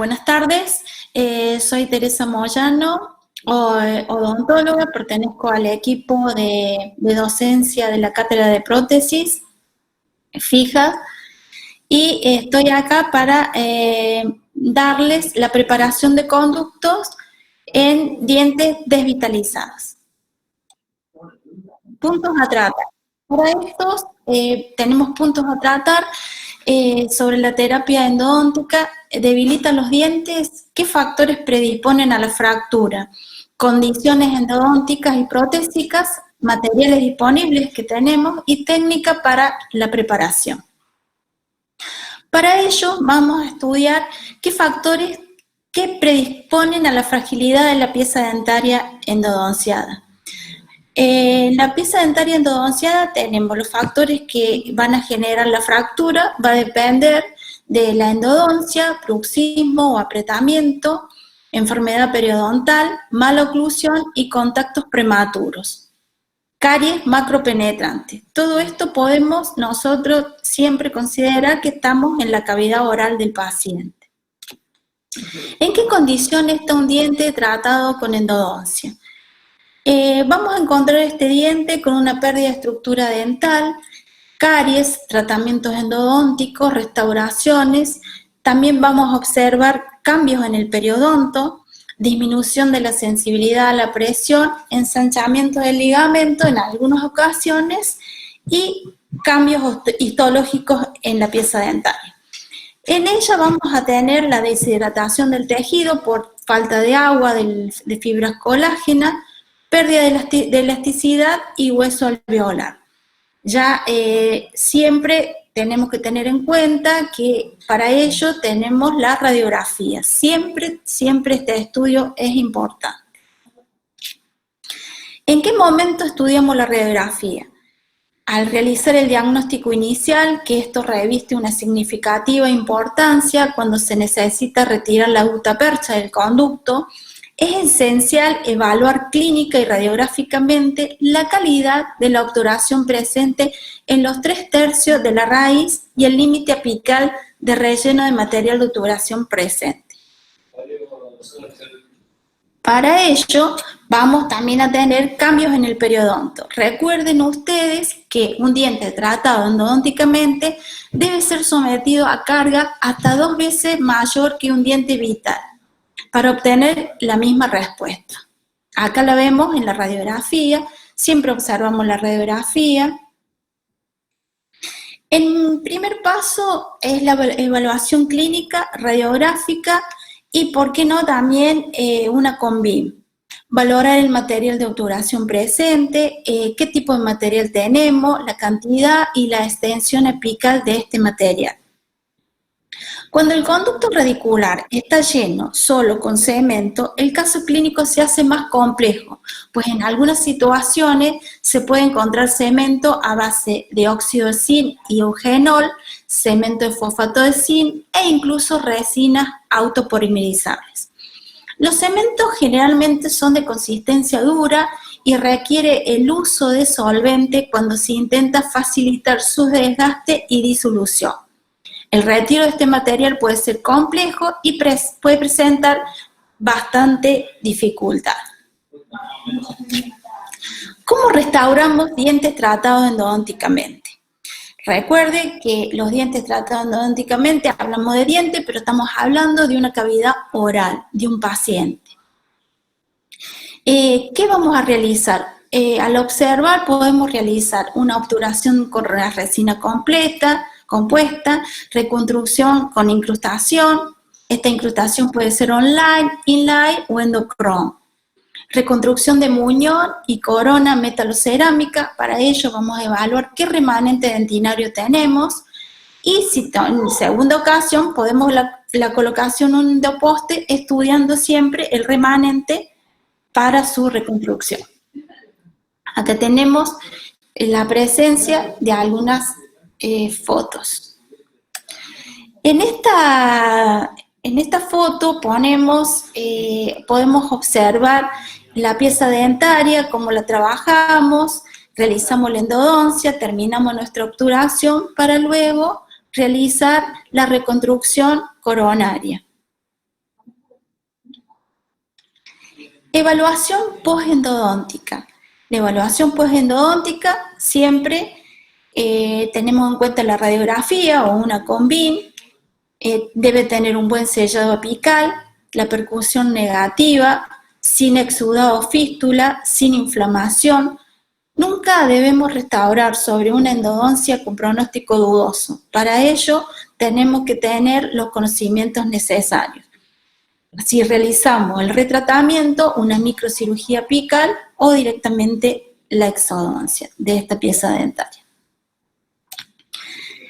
buenas tardes. Soy Teresa Moyano, odontóloga, pertenezco al equipo de docencia de la Cátedra de Prótesis fija y estoy acá para darles la preparación de conductos en dientes desvitalizados. Puntos a tratar. Para estos tenemos puntos a tratar sobre la terapia endodóntica. ¿Debilita los dientes? ¿Qué factores predisponen a la fractura? Condiciones endodónticas y protésicas, materiales disponibles que tenemos y técnica para la preparación. Para ello vamos a estudiar qué factores predisponen a la fragilidad de la pieza dentaria endodonciada. En la pieza dentaria endodonciada tenemos los factores que van a generar la fractura, va a depender de la endodoncia, bruxismo o apretamiento, enfermedad periodontal, mala oclusión y contactos prematuros. Caries macropenetrantes. Todo esto podemos nosotros siempre considerar que estamos en la cavidad oral del paciente. ¿En qué condiciones está un diente tratado con endodoncia? Vamos a encontrar este diente con una pérdida de estructura dental, caries, tratamientos endodónticos, restauraciones. También vamos a observar cambios en el periodonto, disminución de la sensibilidad a la presión, ensanchamiento del ligamento en algunas ocasiones y cambios histológicos en la pieza dentaria. En ella vamos a tener la deshidratación del tejido por falta de agua, de fibras colágenas, pérdida de elasticidad y hueso alveolar. Ya siempre tenemos que tener en cuenta que para ello tenemos la radiografía. Siempre este estudio es importante. ¿En qué momento estudiamos la radiografía? Al realizar el diagnóstico inicial, que esto reviste una significativa importancia cuando se necesita retirar la gutapercha del conducto, es esencial evaluar clínica y radiográficamente la calidad de la obturación presente en los 3/3 de la raíz y el límite apical de relleno de material de obturación presente. Para ello, vamos también a tener cambios en el periodonto. Recuerden ustedes que un diente tratado endodónticamente debe ser sometido a carga hasta 2 veces mayor que un diente vital, para obtener la misma respuesta. Acá la vemos en la radiografía, siempre observamos la radiografía. El primer paso es la evaluación clínica, radiográfica y, ¿por qué no?, también una con BIM. Valorar el material de obturación presente, qué tipo de material tenemos, la cantidad y la extensión apical de este material. Cuando el conducto radicular está lleno solo con cemento, el caso clínico se hace más complejo, pues en algunas situaciones se puede encontrar cemento a base de óxido de zinc y eugenol, cemento de fosfato de zinc e incluso resinas autopolimerizables. Los cementos generalmente son de consistencia dura y requiere el uso de solvente cuando se intenta facilitar su desgaste y disolución. El retiro de este material puede ser complejo y puede presentar bastante dificultad. ¿Cómo restauramos dientes tratados endodónticamente? Recuerde que los dientes tratados endodónticamente, hablamos de dientes, pero estamos hablando de una cavidad oral de un paciente. ¿Qué vamos a realizar? Al observar podemos realizar una obturación con la resina compuesta, reconstrucción con incrustación. Esta incrustación puede ser online, inlay o endochrome. Reconstrucción de muñón y corona metalocerámica. Para ello vamos a evaluar qué remanente dentinario tenemos y si en segunda ocasión podemos la colocación de un endoposte estudiando siempre el remanente para su reconstrucción. Acá tenemos la presencia de algunas fotos. En esta foto podemos observar la pieza dentaria, cómo la trabajamos, realizamos la endodoncia, terminamos nuestra obturación para luego realizar la reconstrucción coronaria. Evaluación posendodóntica. La evaluación posendodóntica siempre tenemos en cuenta la radiografía o una CONVIN, debe tener un buen sellado apical, la percusión negativa, sin exudado o fístula, sin inflamación. Nunca debemos restaurar sobre una endodoncia con pronóstico dudoso. Para ello tenemos que tener los conocimientos necesarios. Si realizamos el retratamiento, una microcirugía apical o directamente la exodoncia de esta pieza dentaria.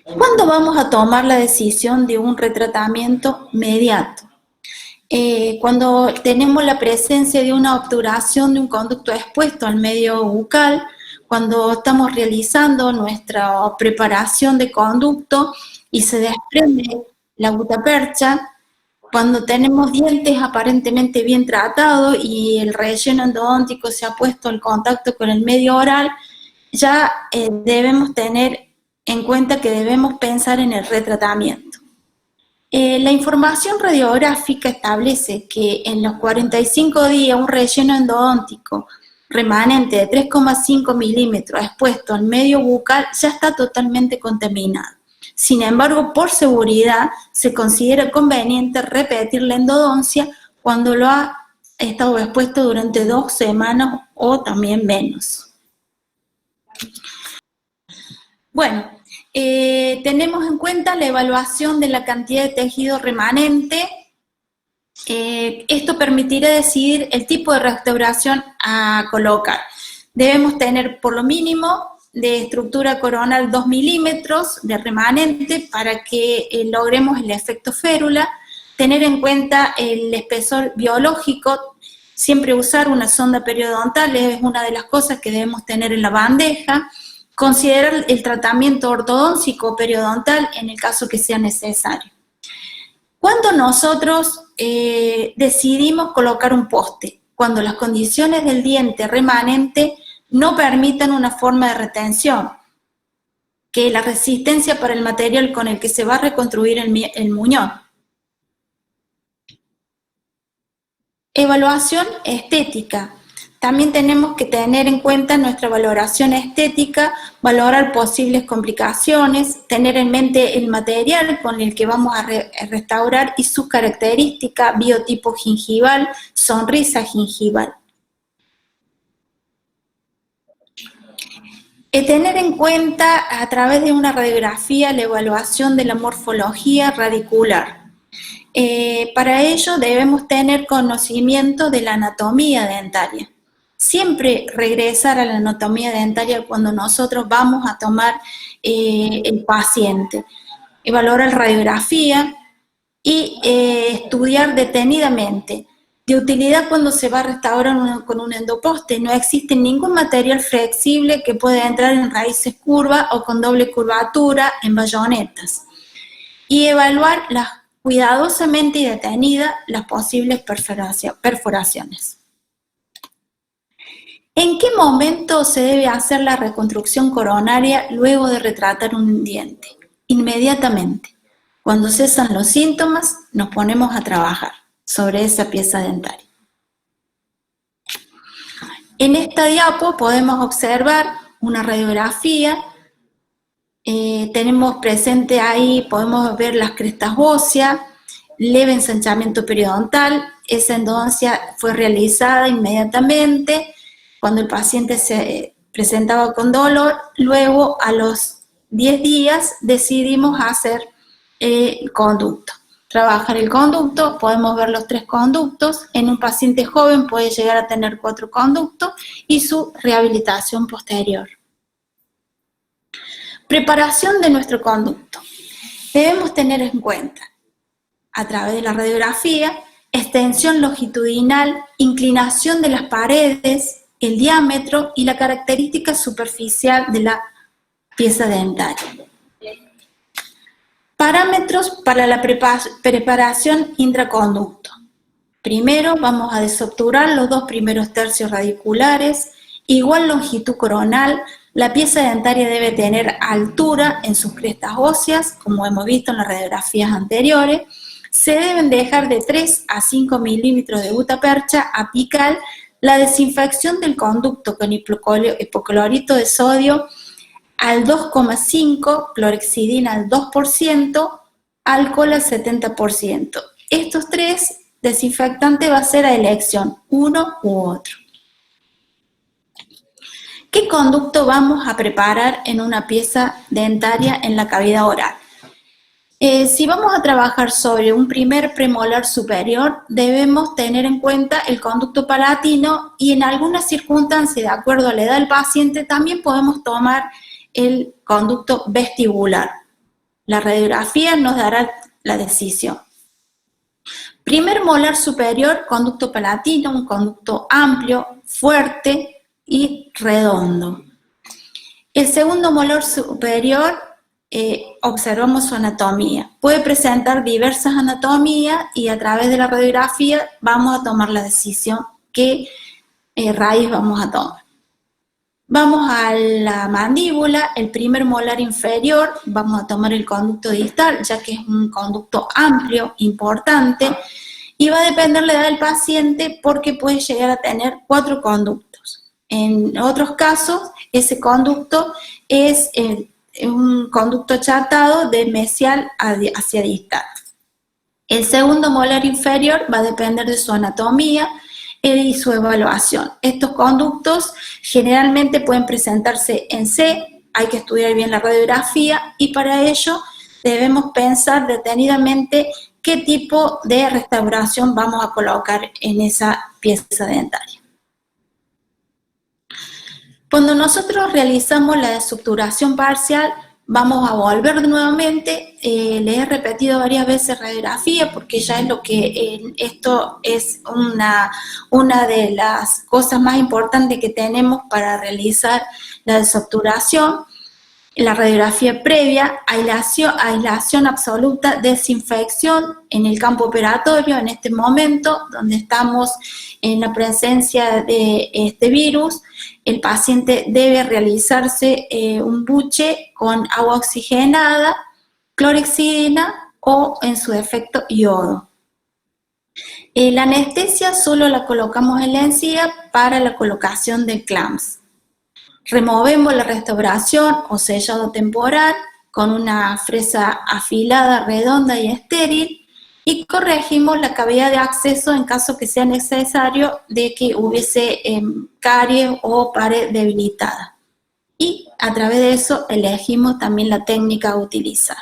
¿Cuándo vamos a tomar la decisión de un retratamiento mediato? Cuando tenemos la presencia de una obturación de un conducto expuesto al medio bucal, cuando estamos realizando nuestra preparación de conducto y se desprende la gutapercha, cuando tenemos dientes aparentemente bien tratados y el relleno endodóntico se ha puesto en contacto con el medio oral, ya debemos tener en cuenta que debemos pensar en el retratamiento. La información radiográfica establece que en los 45 días un relleno endodóntico remanente de 3,5 milímetros expuesto al medio bucal ya está totalmente contaminado. Sin embargo, por seguridad, se considera conveniente repetir la endodoncia cuando lo ha estado expuesto durante 2 semanas o también menos. Bueno, tenemos en cuenta la evaluación de la cantidad de tejido remanente. Esto permitirá decidir el tipo de restauración a colocar. Debemos tener por lo mínimo de estructura coronal 2 milímetros de remanente para que logremos el efecto férula. Tener en cuenta el espesor biológico, siempre usar una sonda periodontal es una de las cosas que debemos tener en la bandeja. Considerar el tratamiento ortodóntico periodontal en el caso que sea necesario. Cuando nosotros decidimos colocar un poste, cuando las condiciones del diente remanente no permitan una forma de retención, que la resistencia para el material con el que se va a reconstruir el muñón. Evaluación estética. También tenemos que tener en cuenta nuestra valoración estética, valorar posibles complicaciones, tener en mente el material con el que vamos a restaurar y sus características, biotipo gingival, sonrisa gingival. Tener en cuenta a través de una radiografía la evaluación de la morfología radicular. Para ello debemos tener conocimiento de la anatomía dentaria. Siempre regresar a la anatomía dentaria cuando nosotros vamos a tomar el paciente. Evaluar la radiografía y estudiar detenidamente. De utilidad cuando se va a restaurar con un endoposte. No existe ningún material flexible que pueda entrar en raíces curvas o con doble curvatura en bayonetas. Y evaluar cuidadosamente y detenida las posibles perforaciones. ¿En qué momento se debe hacer la reconstrucción coronaria luego de retratar un diente? Inmediatamente. Cuando cesan los síntomas, nos ponemos a trabajar sobre esa pieza dentaria. En esta diapo podemos observar una radiografía. Tenemos presente ahí, podemos ver las crestas óseas, leve ensanchamiento periodontal. Esa endodoncia fue realizada inmediatamente cuando el paciente se presentaba con dolor. Luego, a los 10 días, decidimos hacer el conducto. Trabajar el conducto, podemos ver los 3 conductos. En un paciente joven puede llegar a tener 4 conductos y su rehabilitación posterior. Preparación de nuestro conducto. Debemos tener en cuenta, a través de la radiografía, extensión longitudinal, inclinación de las paredes, el diámetro y la característica superficial de la pieza dentaria. Parámetros para la preparación intraconducto. Primero vamos a desobturar los 2 primeros tercios radiculares, igual longitud coronal. La pieza dentaria debe tener altura en sus crestas óseas, como hemos visto en las radiografías anteriores. Se deben dejar de 3 a 5 milímetros de gutapercha apical. La desinfección del conducto con hipoclorito de sodio al 2,5, clorhexidina al 2%, alcohol al 70%. Estos tres desinfectantes va a ser a elección, uno u otro. ¿Qué conducto vamos a preparar en una pieza dentaria en la cavidad oral? Si vamos a trabajar sobre un primer premolar superior, debemos tener en cuenta el conducto palatino y en algunas circunstancias, de acuerdo a la edad del paciente, también podemos tomar el conducto vestibular. La radiografía nos dará la decisión. Primer molar superior, conducto palatino, un conducto amplio, fuerte y redondo. El segundo molar superior, observamos su anatomía. Puede presentar diversas anatomías y a través de la radiografía vamos a tomar la decisión qué raíz vamos a tomar. Vamos a la mandíbula, el primer molar inferior, vamos a tomar el conducto distal, ya que es un conducto amplio, importante, y va a depender la edad del paciente porque puede llegar a tener 4 conductos. En otros casos, ese conducto es un conducto achatado de mesial hacia distal. El segundo molar inferior va a depender de su anatomía y su evaluación. Estos conductos generalmente pueden presentarse en C, hay que estudiar bien la radiografía y para ello debemos pensar detenidamente qué tipo de restauración vamos a colocar en esa pieza dentaria. Cuando nosotros realizamos la desobturación parcial, vamos a volver nuevamente, les he repetido varias veces radiografía porque ya es lo que esto es una de las cosas más importantes que tenemos para realizar la desobturación. La radiografía previa, aislación absoluta, desinfección en el campo operatorio en este momento donde estamos en la presencia de este virus. El paciente debe realizarse un buche con agua oxigenada, clorhexidina o en su defecto yodo. La anestesia solo la colocamos en la encía para la colocación de clamps. Removemos la restauración o sellado temporal con una fresa afilada, redonda y estéril y corregimos la cavidad de acceso en caso que sea necesario de que hubiese caries o pared debilitada. Y a través de eso elegimos también la técnica a utilizar.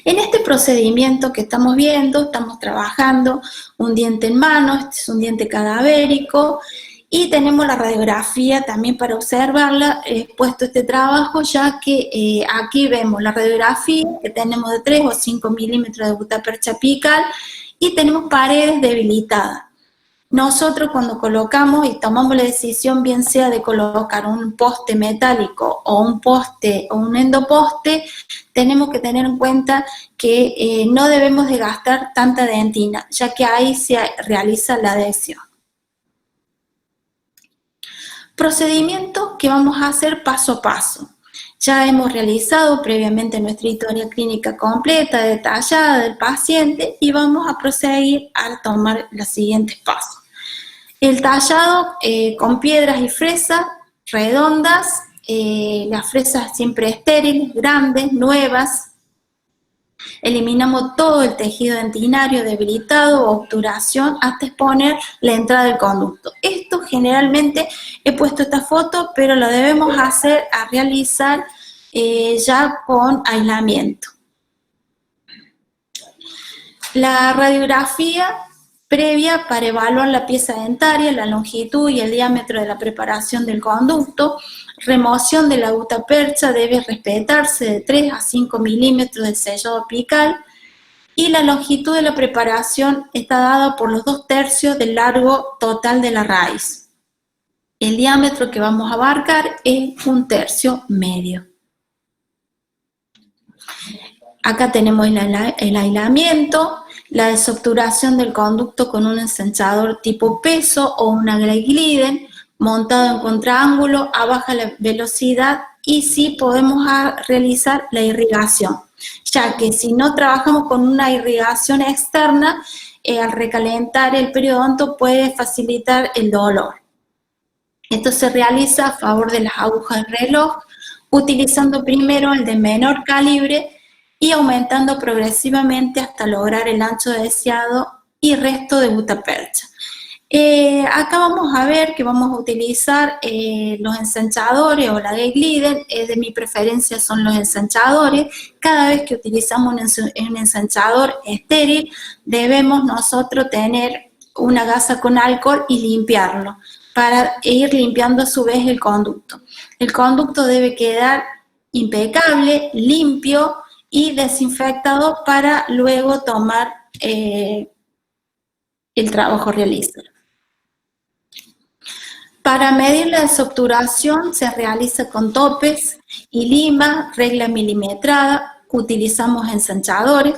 En este procedimiento que estamos viendo, estamos trabajando un diente en mano, este es un diente cadavérico, y tenemos la radiografía también para observarla. He puesto este trabajo ya que aquí vemos la radiografía que tenemos de 3 o 5 milímetros de gutapercha apical y tenemos paredes debilitadas. Nosotros cuando colocamos y tomamos la decisión, bien sea de colocar un poste metálico o un poste o un endoposte, tenemos que tener en cuenta que no debemos de gastar tanta dentina, ya que ahí se realiza la adhesión. Procedimiento que vamos a hacer paso a paso. Ya hemos realizado previamente nuestra historia clínica completa, detallada del paciente y vamos a proseguir a tomar los siguientes pasos. El tallado con piedras y fresas redondas, las fresas siempre estériles, grandes, nuevas. Eliminamos todo el tejido dentinario debilitado o obturación hasta exponer la entrada del conducto. Esto generalmente he puesto esta foto, pero lo debemos hacer a realizar ya con aislamiento. La radiografía previa para evaluar la pieza dentaria, la longitud y el diámetro de la preparación del conducto. Remoción de la gutapercha debe respetarse de 3 a 5 milímetros de sellado apical y la longitud de la preparación está dada por los 2/3 del largo total de la raíz. El diámetro que vamos a abarcar es 1/3 medio. Acá tenemos el aislamiento, la desobturación del conducto con un ensanchador tipo peso o una Glide montado en contraángulo a baja velocidad y sí podemos realizar la irrigación. ya que si no trabajamos con una irrigación externa, al recalentar el periodonto puede facilitar el dolor. Esto se realiza a favor de las agujas de reloj, utilizando primero el de menor calibre y aumentando progresivamente hasta lograr el ancho deseado y resto de gutapercha. Acá vamos a ver que vamos a utilizar los ensanchadores o la G-Gliden. De mi preferencia son los ensanchadores. Cada vez que utilizamos un ensanchador estéril, debemos nosotros tener una gasa con alcohol y limpiarlo, para ir limpiando a su vez el conducto. El conducto debe quedar impecable, limpio y desinfectado para luego tomar el trabajo realizado. Para medir la desobturación se realiza con topes y lima, regla milimetrada, utilizamos ensanchadores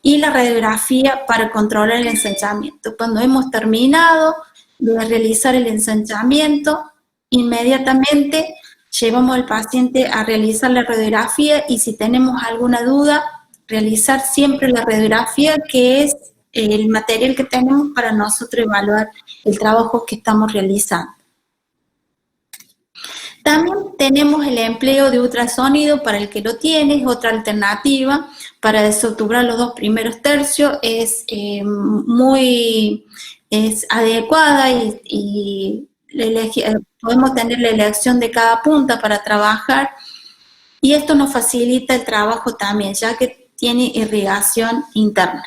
y la radiografía para controlar el ensanchamiento. Cuando hemos terminado de realizar el ensanchamiento, inmediatamente llevamos al paciente a realizar la radiografía y si tenemos alguna duda, realizar siempre la radiografía, que es el material que tenemos para nosotros evaluar el trabajo que estamos realizando. También tenemos el empleo de ultrasonido para el que lo tiene, es otra alternativa para desobturar los dos primeros tercios, es adecuada y podemos tener la elección de cada punta para trabajar y esto nos facilita el trabajo también, ya que tiene irrigación interna.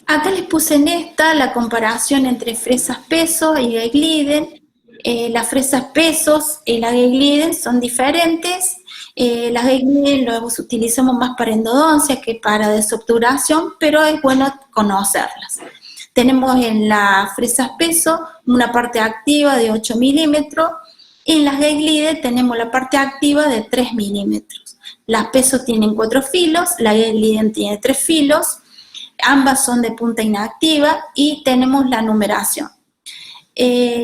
Acá les puse en esta la comparación entre fresas pesos y G-Gliden. Las fresas pesos y la G-Gliden son diferentes. Las G-Gliden las utilizamos más para endodoncia que para desobturación, pero es bueno conocerlas. Tenemos en las fresas peso una parte activa de 8 milímetros y en las G-Gliden tenemos la parte activa de 3 milímetros. Las pesos tienen 4 filos, la G-Gliden tiene 3 filos. Ambas son de punta inactiva y tenemos la numeración.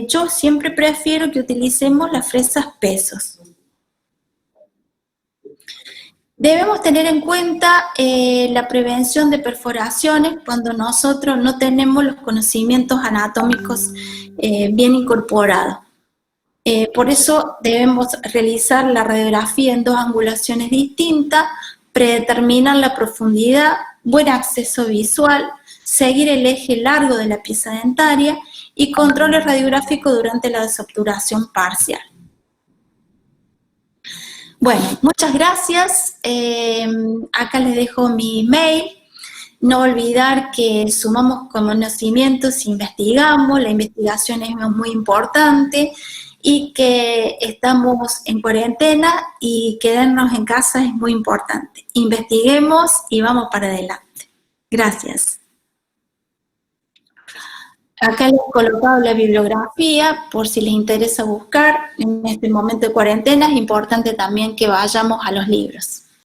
Yo siempre prefiero que utilicemos las fresas pesos. Debemos tener en cuenta la prevención de perforaciones cuando nosotros no tenemos los conocimientos anatómicos bien incorporados. Por eso debemos realizar la radiografía en 2 angulaciones distintas, predeterminar la profundidad, buen acceso visual, seguir el eje largo de la pieza dentaria y control radiográfico durante la desobturación parcial. Bueno, muchas gracias. Acá les dejo mi email. No olvidar que sumamos conocimientos, investigamos, la investigación es muy importante y que estamos en cuarentena y quedarnos en casa es muy importante. Investiguemos y vamos para adelante. Gracias. Acá les he colocado la bibliografía por si les interesa buscar. En este momento de cuarentena es importante también que vayamos a los libros.